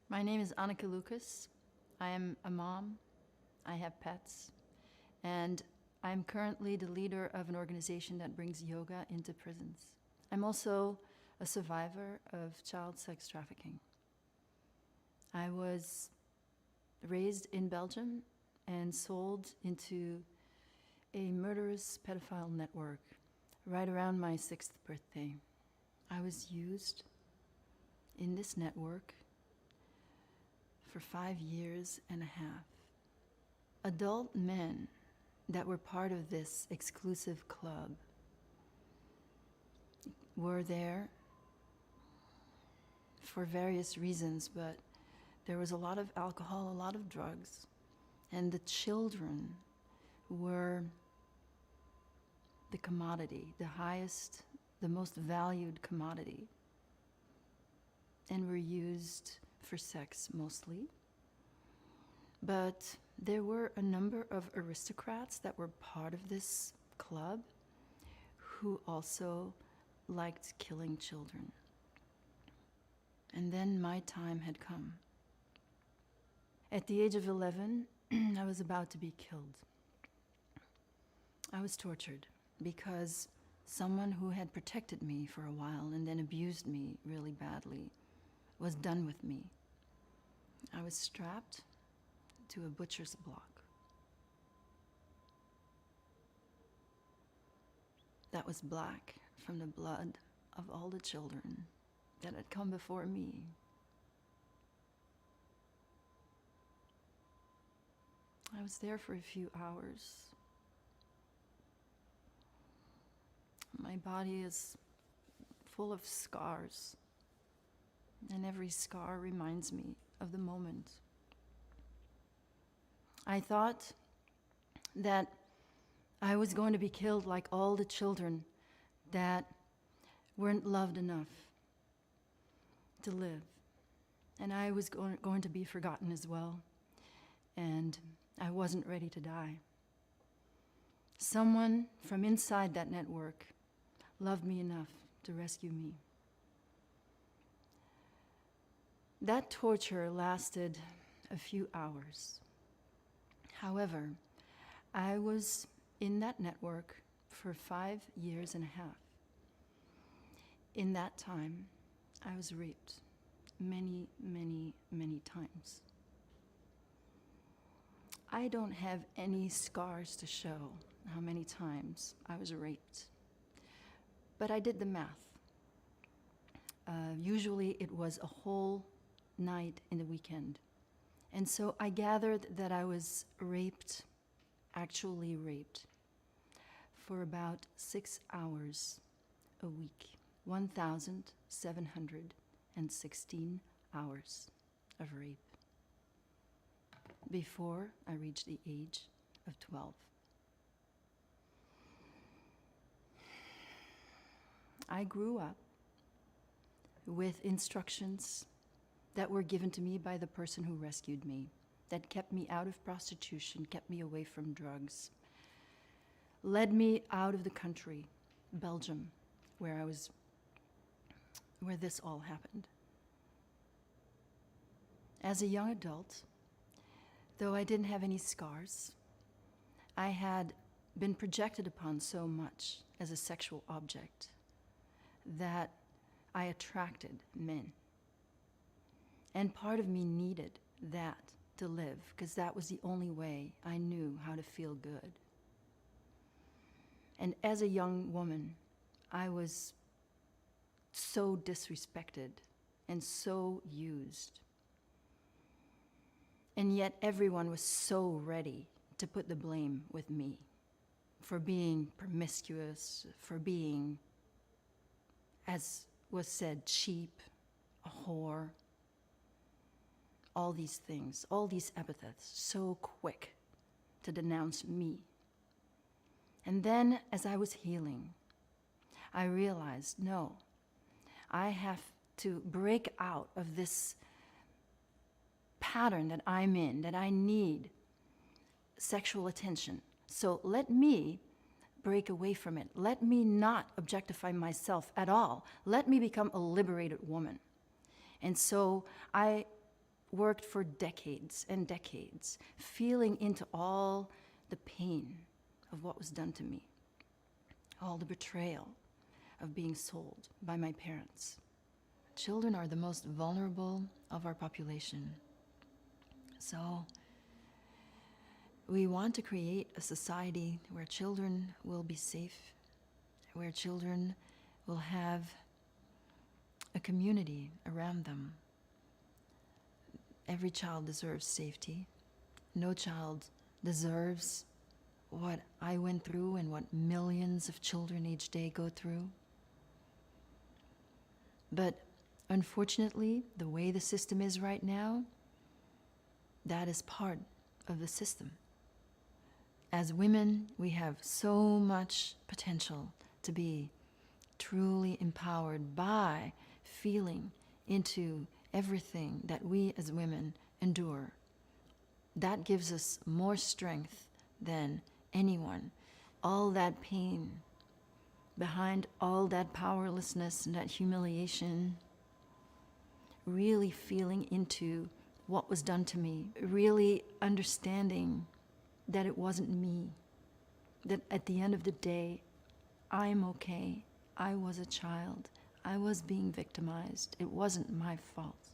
My name is Anneke Lucas. I am a mom. I have pets. And I'm currently the leader of an organization that brings yoga into prisons. I'm also a survivor of child sex trafficking. I was raised in Belgium and sold into a murderous pedophile network right around my 6th birthday. I was used in this network for 5 years and a half. Adult men that were part of this exclusive club were there for various reasons, but there was a lot of alcohol, a lot of drugs, and the children were the commodity, the highest, the most valued commodity, and were used for sex mostly. But there were a number of aristocrats that were part of this club who also liked killing children. And then my time had come. At the age of 11, I was about to be killed. I was tortured because someone who had protected me for a while and then abused me really badly was done with me. I was strapped to a butcher's block. That was black from the blood of all the children that had come before me. I was there for a few hours. My body is full of scars, and every scar reminds me of the moment. I thought that I was going to be killed like all the children that weren't loved enough to live. And I was going to be forgotten as well. And I wasn't ready to die. Someone from inside that network loved me enough to rescue me. That torture lasted a few hours. However, I was in that network for 5 years and a half. In that time, I was raped many, many, many times. I don't have any scars to show how many times I was raped, but I did the math. Usually it was a whole night in the weekend. And so I gathered that I was raped, actually raped, for about 6 hours a week, 1,716 hours of rape, before I reached the age of 12. I grew up with instructions that were given to me by the person who rescued me, that kept me out of prostitution, kept me away from drugs, led me out of the country, Belgium, where this all happened. As a young adult, though I didn't have any scars, I had been projected upon so much as a sexual object that I attracted men. And part of me needed that to live, because that was the only way I knew how to feel good. And as a young woman, I was so disrespected and so used. And yet everyone was so ready to put the blame with me for being promiscuous, for being, as was said, cheap, a whore, all these things, all these epithets, so quick to denounce me. And then, as I was healing, I realized, no, I have to break out of this pattern that I'm in, that I need sexual attention. So let me break away from it. Let me not objectify myself at all. Let me become a liberated woman. And so I worked for decades and decades, feeling into all the pain of what was done to me, all the betrayal of being sold by my parents. Children are the most vulnerable of our population. So we want to create a society where children will be safe, where children will have a community around them. Every child deserves safety. No child deserves what I went through and what millions of children each day go through. But unfortunately, the way the system is right now, that is part of the system. As women, we have so much potential to be truly empowered by feeling into everything that we as women endure. That gives us more strength than anyone. All that pain, behind all that powerlessness and that humiliation, really feeling into what was done to me, really understanding that it wasn't me, that at the end of the day, I'm okay. I was a child. I was being victimized. It wasn't my fault.